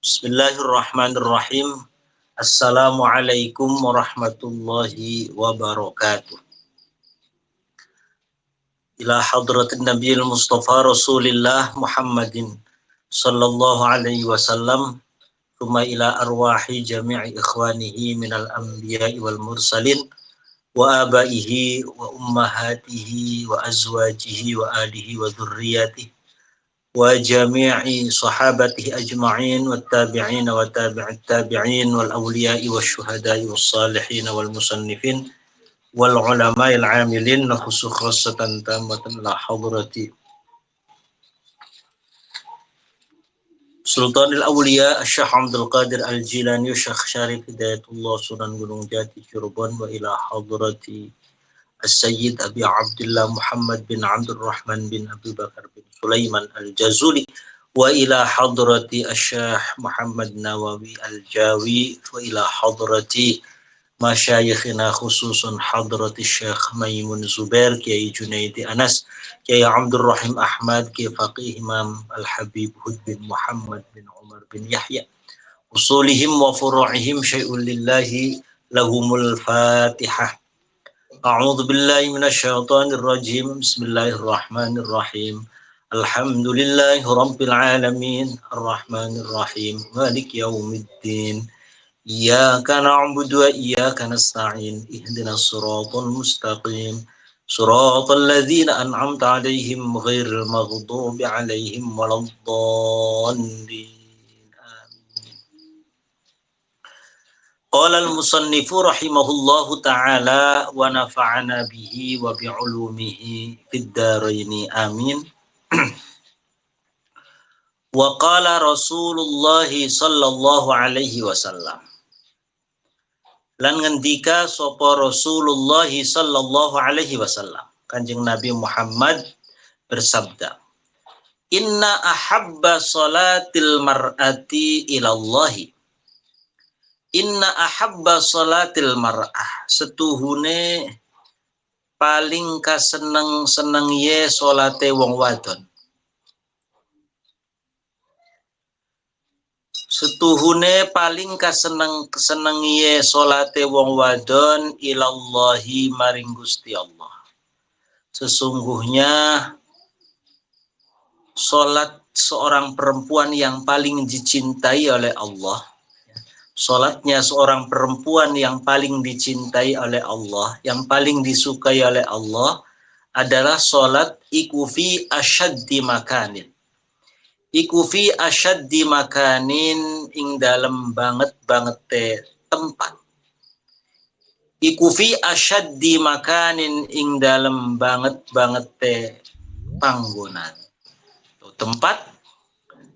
Bismillahirrahmanirrahim. Assalamualaikum warahmatullahi wabarakatuh. Ila hadratin Nabiyil Mustafa Rasulillah Muhammadin sallallahu alaihi wasallam, thumma ila arwahi jami'i ikhwanihi minal anbiya'i wal mursalin wa abaihi wa ummahatihi wa azwajihi wa alihi wa dhurriyyatihi wa jami'i sahabatihi ajma'in wa tabi'in wa tabi'it tabi'in wal awliya'i wa syuhada'i wa salihin wal musannifin wal ulama'il amilin khususatan tamatan la hadrati Sultanil Awliya Syekh Abdul Qadir Al-Jilani Syekh Syarif Hidayatullah Sunan Gunung Jati Cirebon wa ila hadrati As-Sayyid Abi Abdullah Muhammad bin Abdul Rahman bin Abi Bakar bin Sulaiman Al-Jazuli wa ila hadrati Asy-Syaikh Muhammad Nawawi Al-Jawi wa ila hadrati masyayikhina khususun hadrati Syekh Maimun Zubair Kiai Junaidi Anas Kiai Abdul Rahim Ahmad Kiai Faqih Imam Al-Habib Hud bin Muhammad bin Umar bin Yahya usulihim wa furu'ihim syai'un lillahi lahumul Fatihah. A'udzu billahi minasyaitonir rajim. Bismillahirrahmanirrahim. Alhamdulillahi rabbil alamin, arrahmanir rahim, maliki yaumiddin. Iyyaka na'budu wa iyyaka nasta'in. Ihdinas siratal mustaqim. Siratal ladzina an'amta 'alaihim ghairil maghdubi 'alaihim waladdallin. Qala al-musannifu rahimahullahu ta'ala wa nafa'ana bihi wa bi'ulumihi fid dharaini amin. Wa qala Rasulullah sallallahu alaihi wasallam. Lan ngendika sapa Rasulullah sallallahu alaihi wasallam, Kanjeng Nabi Muhammad bersabda, Inna ahabba salatil mar'ati ilallahi. Inna ahabba salatil mar'ah, setuhune paling kaseneng-seneng ye salate wong wadon. Setuhune paling kaseneng-seneng ye salate wong wadon ilallahi maring Gusti Allah. Sesungguhnya salat seorang perempuan yang paling dicintai oleh Allah, salatnya seorang perempuan yang paling dicintai oleh Allah, yang paling disukai oleh Allah adalah salat ikufi asyaddi makanin. Ikufi asyaddi makanin ing dalem banget tempat. Ikufi asyaddi makanin ing dalem banget panggonan. Tempat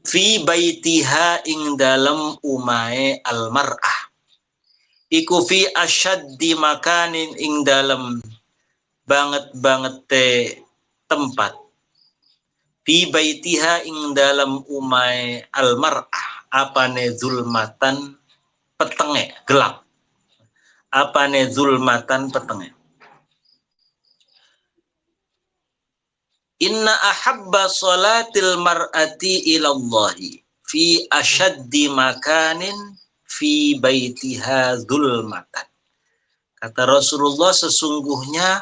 fi baitiha ing dalem umae al-mar'ah. Iku fi asyaddi makanin ing dalem banget tempat. Fi baitiha ing dalem umae al-mar'ah. Apane zulmatan petenge, gelap. Apane zulmatan petenge. Inna ahabba salatil mar'ati ilallahi fi asyaddi makanin fi baitiha zulmatan. Kata Rasulullah, sesungguhnya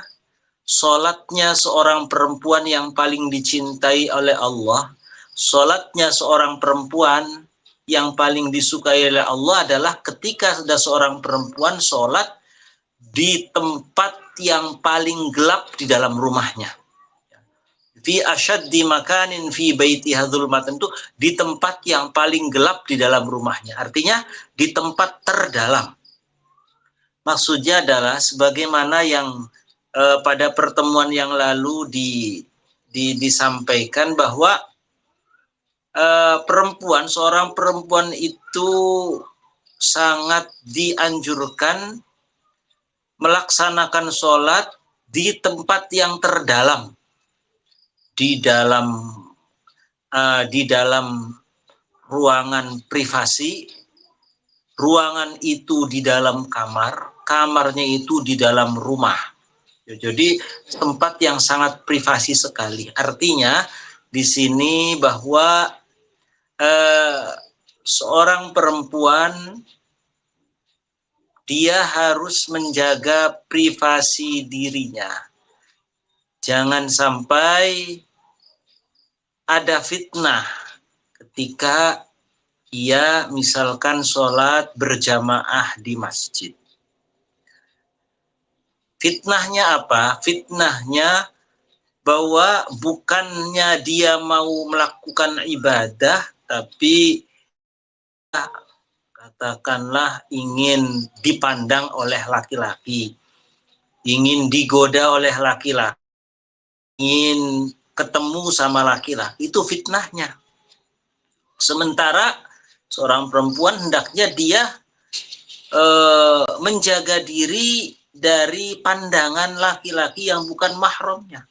salatnya seorang perempuan yang paling dicintai oleh Allah, salatnya seorang perempuan yang paling disukai oleh Allah adalah ketika ada seorang perempuan salat di tempat yang paling gelap di dalam rumahnya. Fi asyaddi makanin fi baitiha zulmatan, itu di tempat yang paling gelap di dalam rumahnya. Artinya di tempat terdalam. Maksudnya adalah sebagaimana yang pada pertemuan yang lalu disampaikan bahwa seorang perempuan itu sangat dianjurkan melaksanakan sholat di tempat yang terdalam. Di dalam ruangan privasi, ruangan itu di dalam kamar, kamarnya itu di dalam rumah. Jadi tempat yang sangat privasi sekali. Artinya di sini bahwa seorang perempuan dia harus menjaga privasi dirinya. Jangan sampai ada fitnah ketika ia misalkan sholat berjamaah di masjid. Fitnahnya apa? Fitnahnya bahwa bukannya dia mau melakukan ibadah, tapi katakanlah ingin dipandang oleh laki-laki, ingin digoda oleh laki-laki, ingin ketemu sama laki-laki, itu fitnahnya. Sementara seorang perempuan hendaknya dia menjaga diri dari pandangan laki-laki yang bukan mahramnya.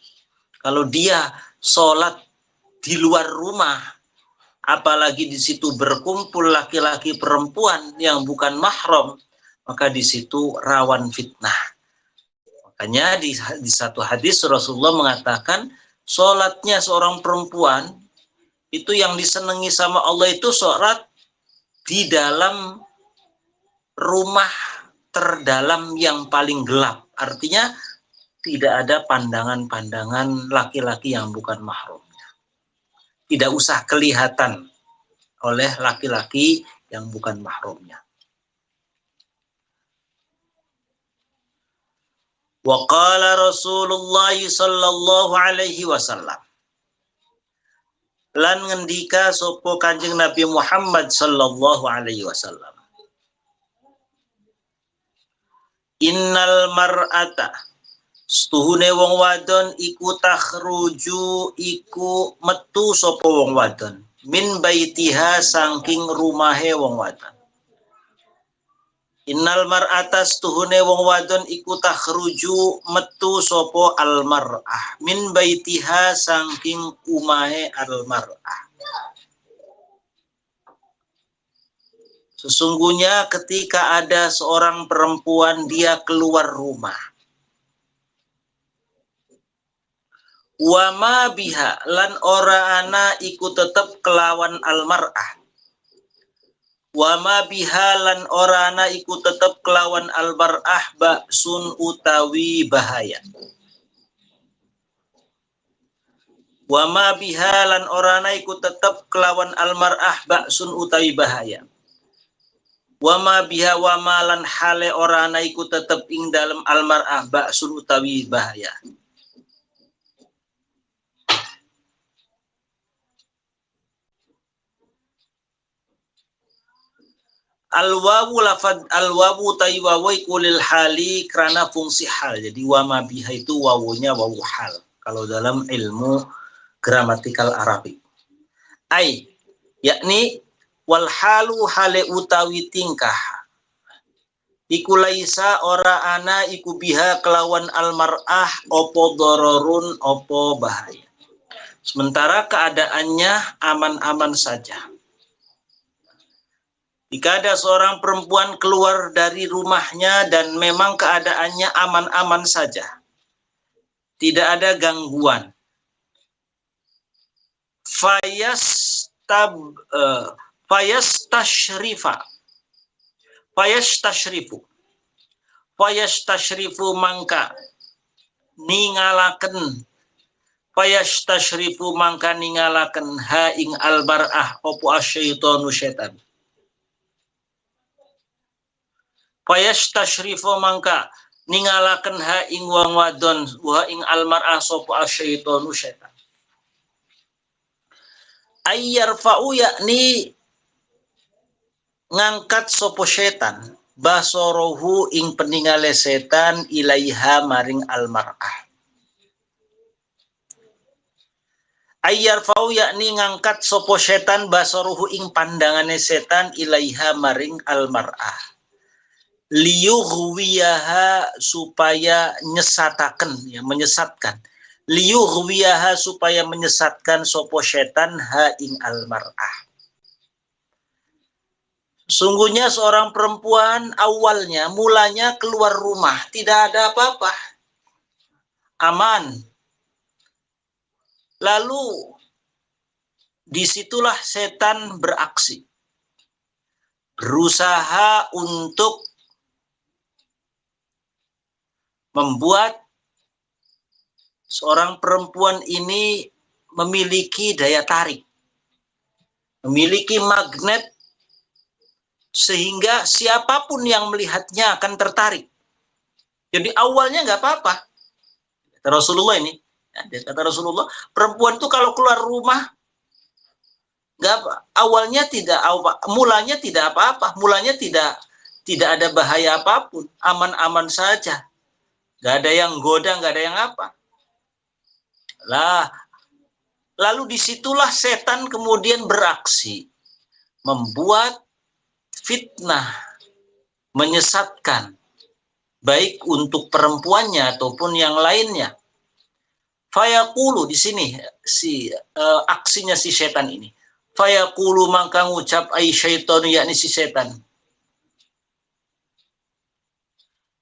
Kalau dia sholat di luar rumah, apalagi di situ berkumpul laki-laki perempuan yang bukan mahram, maka di situ rawan fitnah. Makanya di satu hadis Rasulullah mengatakan sholatnya seorang perempuan itu yang disenangi sama Allah itu sholat di dalam rumah terdalam yang paling gelap. Artinya tidak ada pandangan-pandangan laki-laki yang bukan mahramnya. Tidak usah kelihatan oleh laki-laki yang bukan mahramnya. Wa qala Rasulullah sallallahu alaihi wasallam. Lan ngendika sapa Kanjeng Nabi Muhammad sallallahu alaihi wasallam. Innal mar'ata setuhune wong wadon iku takhruju iku metu sapa wong wadon min baitiha saking rumahe wong wadon. Innal mar'ata setuhune wong wadon iku takhruju metu sapa al mar'ah min baitiha saking umahe al mar'ah. Sesungguhnya ketika ada seorang perempuan dia keluar rumah. Wa ma biha lan ora ana iku tetep kelawan almar'ah. Wa ma biha lan ora ana iku tetep kelawan almar'ah ba'sun utawi bahaya. Wa ma biha lan ora ana iku tetep kelawan almar'ah ba'sun utawi bahaya. Wa ma biha wa ma lan hale ora ana iku tetep ing dalem almar'ah ba'sun utawi bahaya. Al-wawu lafad al-wawu taywawu kulil hali karena fungsi hal. Jadi wa ma biha itu wawunya wawu hal. Kalau dalam ilmu gramatikal Arabik. Ai yakni wal halu hale utawi tingkah. Iku laisa ora ana iku biha kelawan almar'ah opo dororun opo bahaya. Sementara keadaannya aman-aman saja. Jika ada seorang perempuan keluar dari rumahnya dan memang keadaannya aman-aman saja, tidak ada gangguan, fayastashrifu mangka ningalaken ha ing albar'ah opo asyaitonu setan. Fayastashrifu mangka ningalaken ha ing wong wadon wa ing almar'ah sapa asyaitonu setan. Ayyarfa'u yakni ngangkat sapa setan basorohu ing peningale setan ilaiha maring almar'ah. Ayyarfa'u yakni ngangkat sapa setan basorohu ing pandangane setan ilaiha maring almar'ah. Liyughwiyaha supaya menyesatkan liyughwiyaha supaya menyesatkan sopo setan ha ing almar'ah. Sungguhnya seorang perempuan mulanya keluar rumah tidak ada apa-apa, aman, lalu disitulah setan beraksi. berusaha untuk membuat seorang perempuan ini memiliki daya tarik, memiliki magnet, sehingga siapapun yang melihatnya akan tertarik. Jadi awalnya nggak apa-apa. Kata Rasulullah ini, kata Rasulullah, perempuan itu kalau keluar rumah, mulanya tidak apa-apa, mulanya tidak ada bahaya apapun, aman-aman saja, nggak ada yang goda, nggak ada yang apa. Lalu disitulah setan kemudian beraksi, membuat fitnah, menyesatkan, baik untuk perempuannya ataupun yang lainnya. Fayaqulu, di sini aksinya si setan ini. Fayaqulu, maka ngucap ay syaitanu, yakni si setan.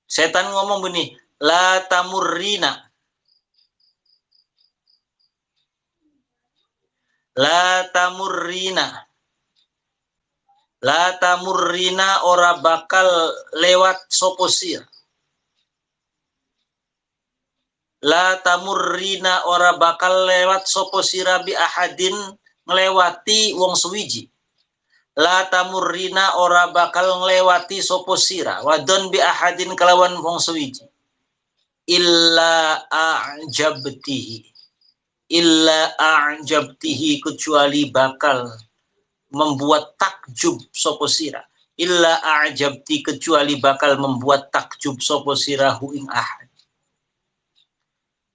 Setan ngomong begini, la tamurrina. La tamurrina. La tamurrina, ora bakal lewat soposir. La tamurrina, ora bakal lewat soposira bi ahadin, ngelewati wong suwiji. La tamurrina, ora bakal ngelewati soposira wadon bi ahadin, kelawan wong suwiji. Illa a'jabtihi, kecuali bakal membuat takjub soposira. Illa a'jabti, kecuali bakal membuat takjub soposira hu ing ahad.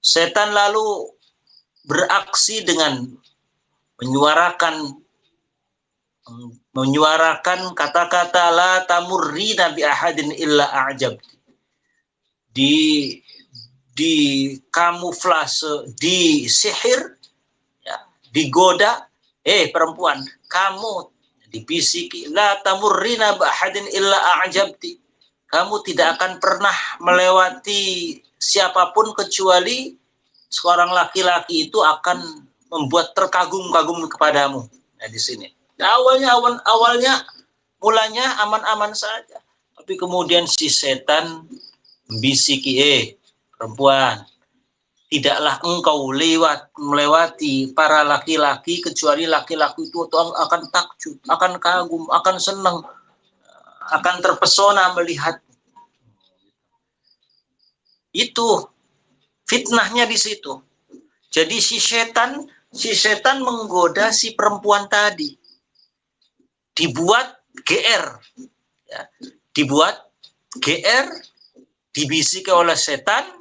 Setan lalu beraksi dengan menyuarakan kata-kata la tamurrina bi ahadin illa a'jabti. Di kamuflase, di sihir, ya, digoda, perempuan, kamu dibisiki, la tamurrina bi ahadin illa a'jabti. Kamu tidak akan pernah melewati siapapun kecuali seorang laki-laki itu akan membuat terkagum-kagum kepadamu. Nah, di sini. Nah, awalnya mulanya aman-aman saja, tapi kemudian si setan membisiki, perempuan, tidaklah engkau melewati para laki-laki kecuali laki-laki itu akan takjub, akan kagum, akan senang, akan terpesona melihat. Itu fitnahnya di situ. Jadi si setan menggoda si perempuan tadi, dibuat GR, ya, dibisiki oleh setan,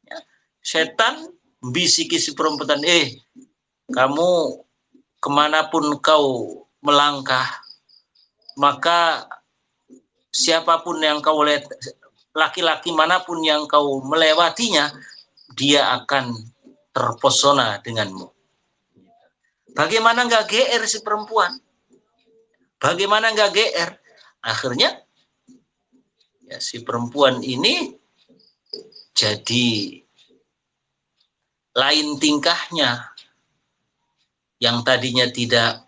ya. Setan bisiki si perempuan, kamu kemanapun kau melangkah, maka siapapun yang kau lihat, laki-laki manapun yang kau melewatinya, dia akan terpesona denganmu. Bagaimana nggak GR si perempuan? Bagaimana nggak GR? Akhirnya ya, si perempuan ini jadi lain tingkahnya. Yang tadinya tidak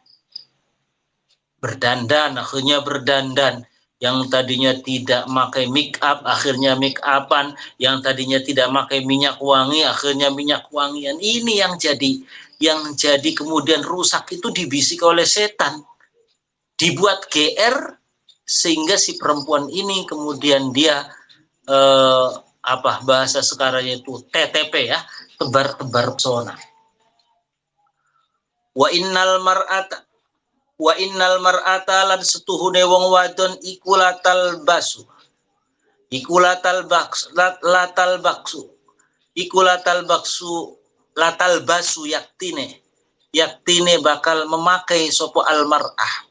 berdandan, akhirnya berdandan. Yang tadinya tidak pakai make up, akhirnya make upan. Yang tadinya tidak pakai minyak wangi, akhirnya minyak wangian. Ini yang jadi kemudian rusak itu dibisik oleh setan. Dibuat GR sehingga si perempuan ini kemudian dia bahasa sekarang itu TTP, ya, tebar-tebar pesona. Wa innal mar'ata lan setuhune wong wadon iku latal baksu yaktine bakal memakai sopo al mar'ah.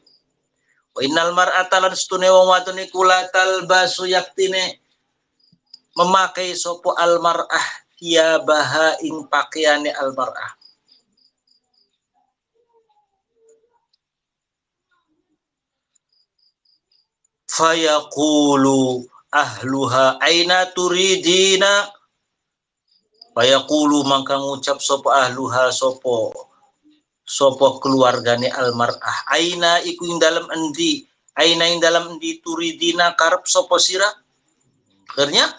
Wa innal mar'ata lan setuhune wong wadon iku latal basu yaktine memakai sopo al mar'ah ya baha ing pakaiane al mar'ah. Fayaqulu ahluha aina turidina. Fayaqulu, maka ngucap sopo ahluha, sopo keluargane al mar'ah, aina iku ing dalem endi, aina ing dalam dituridina karep sapa sira. Akhirnya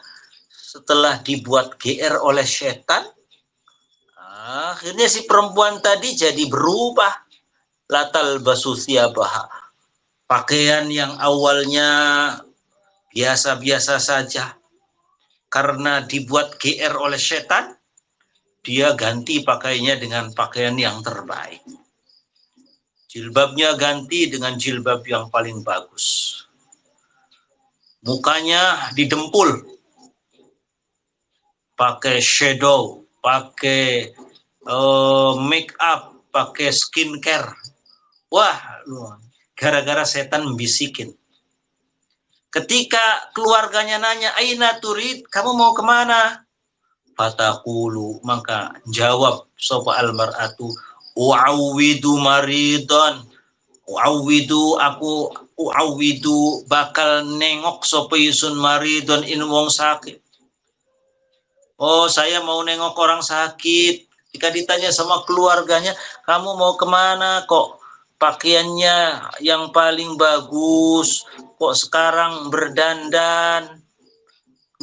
setelah dibuat GR oleh setan, akhirnya si perempuan tadi jadi berubah. Latal basusiyabah, pakaian yang awalnya biasa-biasa saja, karena dibuat GR oleh setan, dia ganti pakaiannya dengan pakaian yang terbaik. Jilbabnya ganti dengan jilbab yang paling bagus. Mukanya didempul, pakai shadow, pakai make up, pakai skincare. Wah, gara-gara setan membisikin. Ketika keluarganya nanya, aina turid, kamu mau kemana? Fatakulu, maka jawab sopa almar'atu, u'awidu maridon, u'awidu bakal nengok sopa yusun maridon in wong sakit. Oh, saya mau nengok orang sakit. Jika ditanya sama keluarganya, kamu mau kemana? Kok pakaiannya yang paling bagus? Kok sekarang berdandan?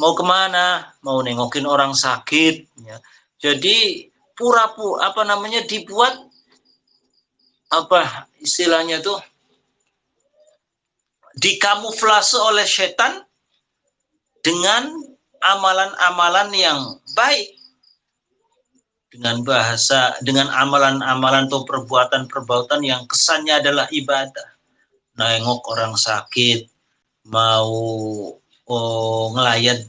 Mau kemana? Mau nengokin orang sakit. Ya. Jadi dibuat apa istilahnya tuh, dikamuflase oleh setan dengan amalan-amalan yang baik, dengan bahasa, dengan amalan-amalan atau perbuatan-perbuatan yang kesannya adalah ibadah. Nengok orang sakit, mau ngelayat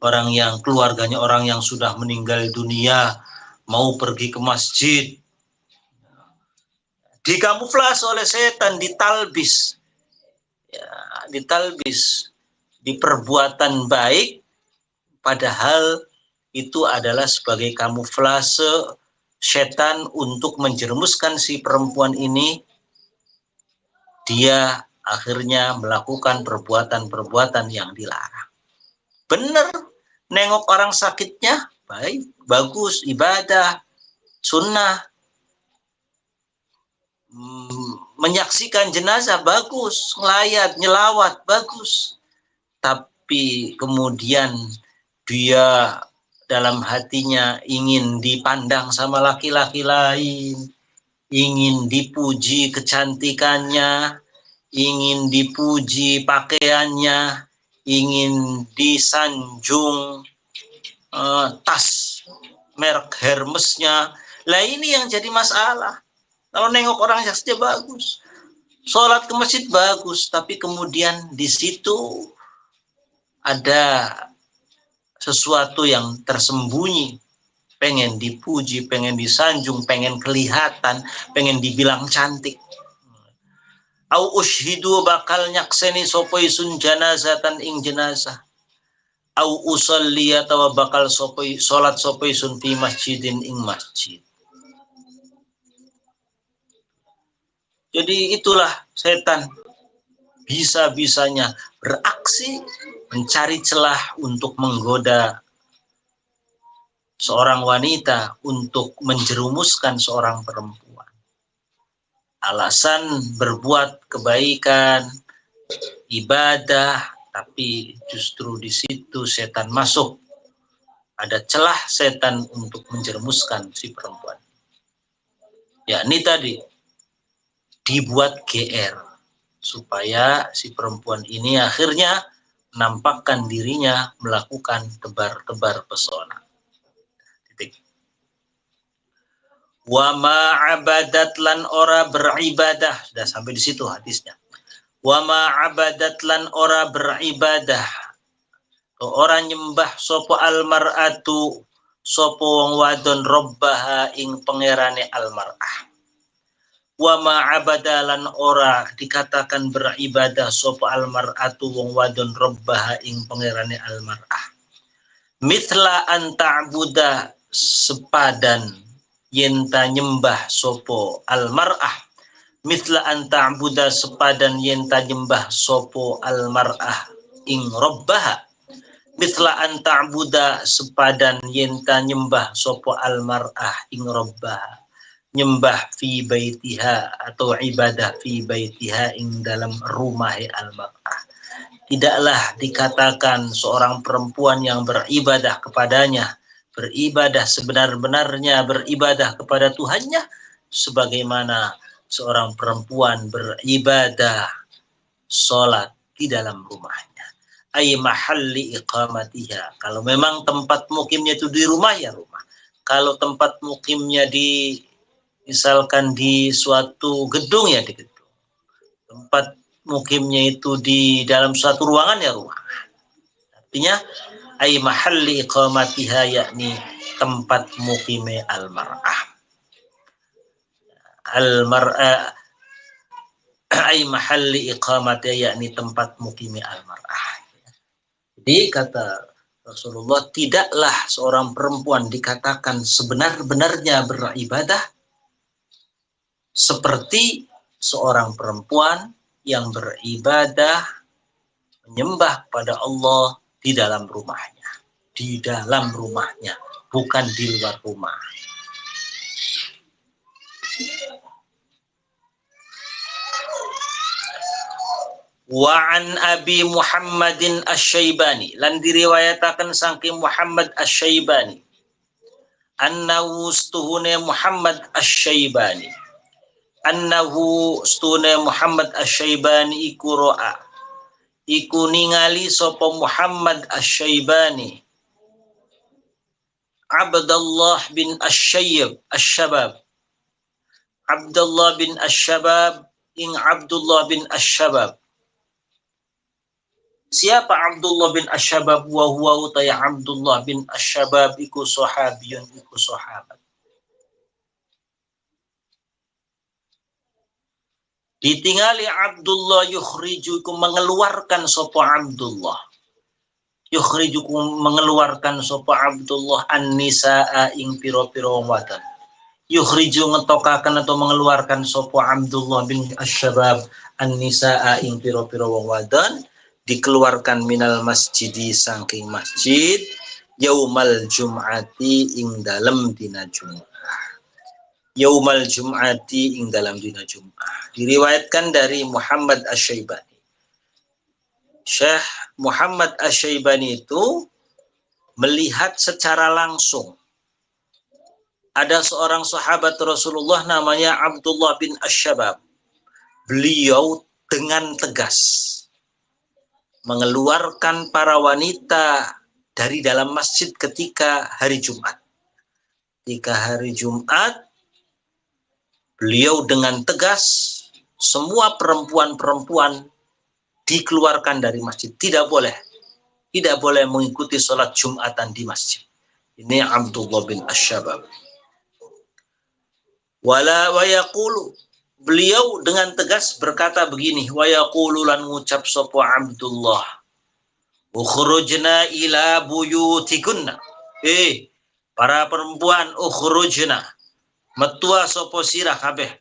orang yang keluarganya orang yang sudah meninggal dunia, mau pergi ke masjid, dikamuflase oleh setan, ditalbis, ya, ditalbis di perbuatan baik, padahal itu adalah sebagai kamuflase setan untuk menjerumuskan si perempuan ini. Dia akhirnya melakukan perbuatan-perbuatan yang dilarang. Benar, nengok orang sakitnya baik, bagus, ibadah, sunnah. Menyaksikan jenazah bagus, ngelayat, nyelawat bagus. Tapi kemudian dia dalam hatinya ingin dipandang sama laki-laki lain, ingin dipuji kecantikannya, ingin dipuji pakaiannya, ingin disanjung tas merek Hermesnya. Lah ini yang jadi masalah. Kalau nengok orang saja bagus, sholat ke masjid bagus, tapi kemudian di situ ada sesuatu yang tersembunyi. Pengen dipuji, pengen disanjung, pengen kelihatan, pengen dibilang cantik. Au ushidu bakal nyakseni sopoi sun janazatan ing jenazah. Au usalli atawa bakal sopoi salat sopoi sun fi masjidin ing masjid. Jadi itulah setan bisa-bisanya beraksi mencari celah untuk menggoda seorang wanita, untuk menjerumuskan seorang perempuan. Alasan berbuat kebaikan, ibadah, tapi justru di situ setan masuk. Ada celah setan untuk menjerumuskan si perempuan. Ya, ini tadi dibuat GR supaya si perempuan ini akhirnya menampakkan dirinya melakukan tebar-tebar pesona. Wa ma'abadat lan ora beribadah. Sudah sampai di situ hadisnya. Wa ma'abadat lan ora beribadah. Orang nyembah sopo almar'atu sopo wong wadon robbaha ing pangerane almar'ah. Wa ma'abada lan ora dikatakan beribadah sopo almar'atu wong wadon robbaha ing pangerane almar'ah. Mithla anta'buda sepadan yenta nyembah sopo almar'ah, mithla anta'buda sepadan yenta nyembah sopo almar'ah ing robbaha, mithla anta'buda sepadan yenta nyembah sopo almar'ah ing robbaha, nyembah fi baitiha atau ibadah fi baitiha ing dalam rumah al-mar'ah. Tidaklah dikatakan seorang perempuan yang beribadah kepadanya, beribadah sebenar-benarnya, beribadah kepada Tuhannya, sebagaimana seorang perempuan beribadah sholat di dalam rumahnya. Ay mahalli iqamatiha. Kalau memang tempat mukimnya itu di rumah, ya rumah. Kalau tempat mukimnya misalkan di suatu gedung, ya di gedung. Tempat mukimnya itu di dalam suatu ruangan, ya rumah. Artinya ay mahalli iqamatiha, yakni tempat mukime al-mar'ah. Al-mar'ah ay mahalli iqamatiha, yakni tempat mukime al-mar'ah. Jadi kata Rasulullah, tidaklah seorang perempuan dikatakan sebenar-benarnya beribadah seperti seorang perempuan yang beribadah menyembah pada Allah di dalam rumahnya. Di dalam rumahnya, bukan di luar rumah. Wa an Abi Muhammadin Asy-Syaibani, lan diriwayataken saking Muhammad Asy-Syaibani, annahu stuhune Muhammad Asy-Syaibani, annahu stuhune Muhammad Asy-Syaibani iku ro'a, iku ningali sapa Muhammad Asy-Syaibani Abdullah bin Asy-Syabab, Abdullah bin Asy-Syabab ing Abdullah bin Asy-Syabab. Siapa Abdullah bin Asy-Syabab? Wa huwa utaya Abdullah bin Asy-Syabab iku sahabiyun, iku sahabat. Ditingali Abdullah yukhrijukum, mengeluarkan sapa Abdullah. Yukhrijukum, mengeluarkan sapa Abdullah an-nisaa ing pira-pira wadon. Yukhriju, ngetokaken atau mengeluarkan sapa Abdullah bin Asy-Syabab an-nisaa ing pira-pira wadon, dikeluarkan minal masjidi saking masjid yaumal jum'ati ing dalam dina Jum'ah. Yaumal jum'ati ing dalam dina Jum'ah. Diriwayatkan dari Muhammad Asy-Syaibani. Syekh Muhammad Asy-Syaibani itu melihat secara langsung ada seorang sahabat Rasulullah namanya Abdullah bin Asy-Syabab. Beliau dengan tegas mengeluarkan para wanita dari dalam masjid ketika hari Jumat. Ketika hari Jumat, beliau dengan tegas semua perempuan-perempuan dikeluarkan dari masjid. Tidak boleh mengikuti sholat Jumatan di masjid. Ini Abdullah bin Asy-Syabab. Wala wa yaqulu, beliau dengan tegas berkata begini, wa yaqulu, lan ngucap sapa Abdullah, ukhrujna ila buyutikunna. Para perempuan, ukhrujna, metua sapa sirah kabeh.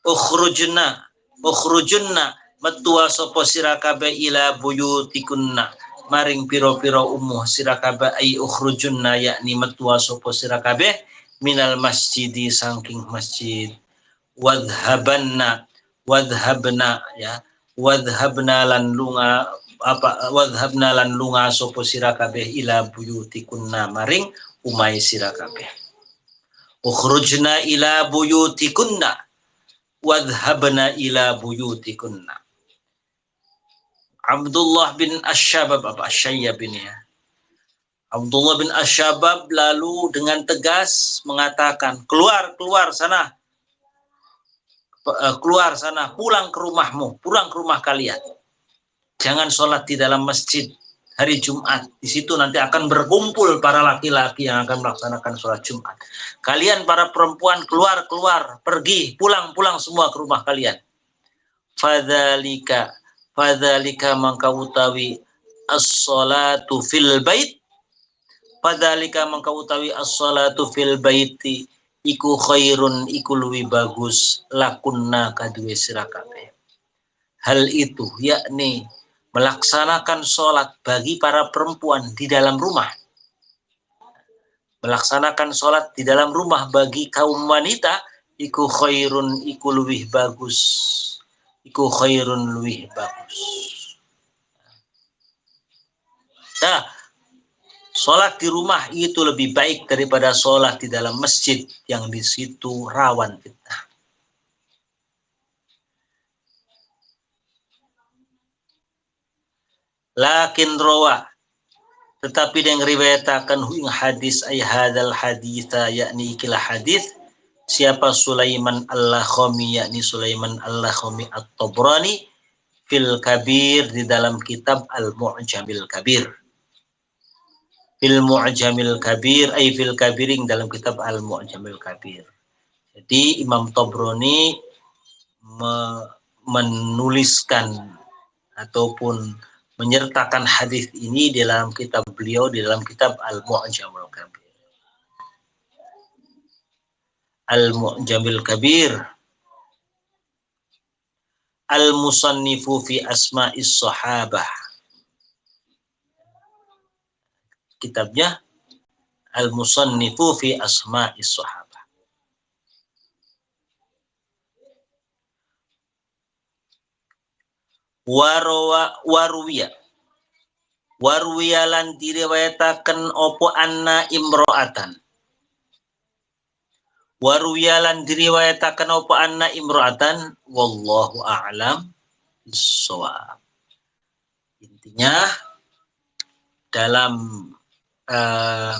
Ukhrujunna, metua sapa sirah kabeh ila buyutikunna, maring pira-pira umuh sira kabeh. Ai ukhrujunna, yakni metua sapa sira kabeh minal masjidi saking masjid. Wadhabna ya, wadhabna lan lunga sapa sira kabeh ila buyutikunna, maring umai sira kabeh. Ukhrujna ila buyutikunna wadhabna ila buyutikunna. Abdullah bin Asy-Syabab, Asy-Syayyab ini ya. Abdullah bin Asy-Syabab lalu dengan tegas mengatakan, keluar sana, pulang ke rumahmu, pulang ke rumah kalian. Jangan sholat di dalam masjid hari Jumat. Di situ nanti akan berkumpul para laki-laki yang akan melaksanakan sholat Jumat. Kalian para perempuan keluar, pergi, pulang semua ke rumah kalian. Fadzalika mangka utawi as-salatu fil bait. Fadzalika mangka utawi as-salatu fil baiti iku khairun, iku luwih bagus lakunna kaduwe sira kabeh. Hal itu yakni melaksanakan sholat bagi para perempuan di dalam rumah Melaksanakan sholat di dalam rumah bagi kaum wanita iku khairun, iku luwih bagus, iku khairun luwih bagus. Nah, sholat di rumah itu lebih baik daripada sholat di dalam masjid yang di situ rawan fitnah. Lakin rawa, tetapi dengan riwayatakan ing hadis ay hadal haditha, yakni ikilah hadis siapa Sulaiman al-Lakhami, yakni Sulaiman al-Lakhami at-Tabrani fil kabir, di dalam kitab al-Mu'jamil kabir. Fil Mu'jamil kabir ay fil kabiring, dalam kitab al-Mu'jamil kabir. Jadi Imam Tabrani menuliskan ataupun menyertakan hadis ini dalam kitab beliau, di dalam kitab Al-Mu'jamil Kabir. Al-Mu'jamil Kabir. Al-Musannifu fi Asma'is Sahabah. Kitabnya Al-Musannifu fi Asma'is Sahabah. Warwiya lan diriwayataken opo anna imro'atan. Warwiya lan diriwayataken opo anna imro'atan, wallahu a'lam bissawab. Intinya dalam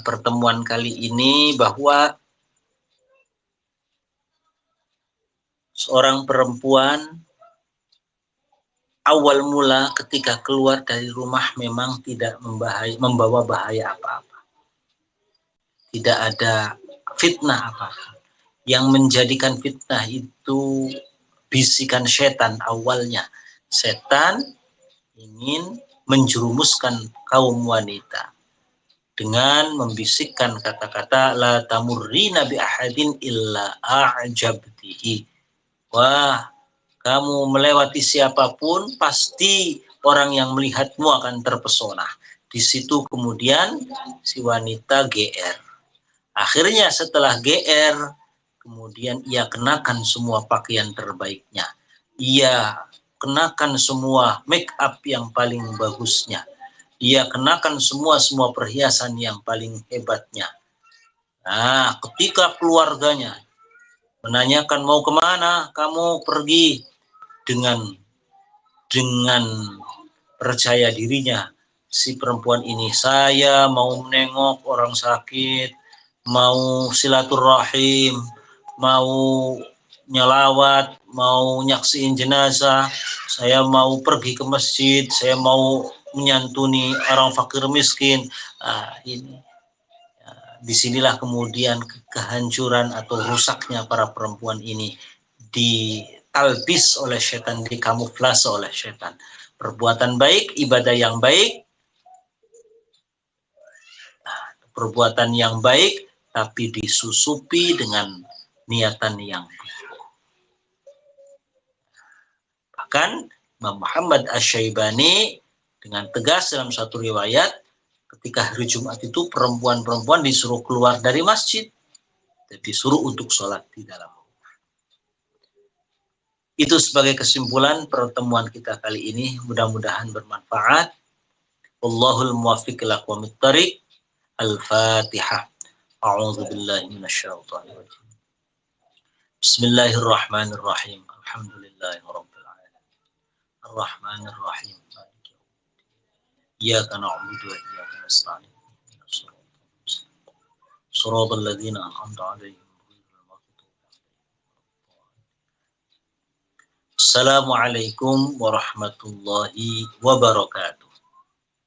pertemuan kali ini bahwa seorang perempuan awal mula ketika keluar dari rumah memang tidak membawa bahaya apa-apa. Tidak ada fitnah apa-apa. Yang menjadikan fitnah itu bisikan setan awalnya. Setan ingin menjerumuskan kaum wanita dengan membisikkan kata-kata la tamurrina bi ahadin illa a'jabtihi. Wah, kamu melewati siapapun, pasti orang yang melihatmu akan terpesona. Di situ kemudian si wanita GR. Akhirnya setelah GR, kemudian ia kenakan semua pakaian terbaiknya. Ia kenakan semua make up yang paling bagusnya. Ia kenakan semua perhiasan yang paling hebatnya. Nah, ketika keluarganya menanyakan mau kemana, kamu pergi dengan percaya dirinya si perempuan ini, saya mau menengok orang sakit, mau silaturahim, mau nyelawat, mau nyaksiin jenazah, saya mau pergi ke masjid, saya mau menyantuni orang fakir miskin. Ini disinilah kemudian kehancuran atau rusaknya para perempuan ini ditalbis oleh setan, dikamuflase oleh setan. Perbuatan baik, ibadah yang baik, perbuatan yang baik, tapi disusupi dengan niatan yang buruk. Bahkan Imam Muhammad Asy-Syaibani dengan tegas dalam satu riwayat, ketika hari Jumat itu perempuan-perempuan disuruh keluar dari masjid, disuruh untuk sholat di dalam rumah. Itu sebagai kesimpulan pertemuan kita kali ini. Mudah-mudahan bermanfaat. Wallahul muwaffiq ila aqwamit thariq. Al-Fatihah. A'udzu billahi minasyaitonir rajim. Bismillahirrahmanirrahim. Alhamdulillahirabbil alamin. Arrahmanir rahim. Iyyaka na'budu wa iyyaka nasta'in. صراط الذين أنعمت عليهم. Assalamualaikum warahmatullahi wabarakatuh.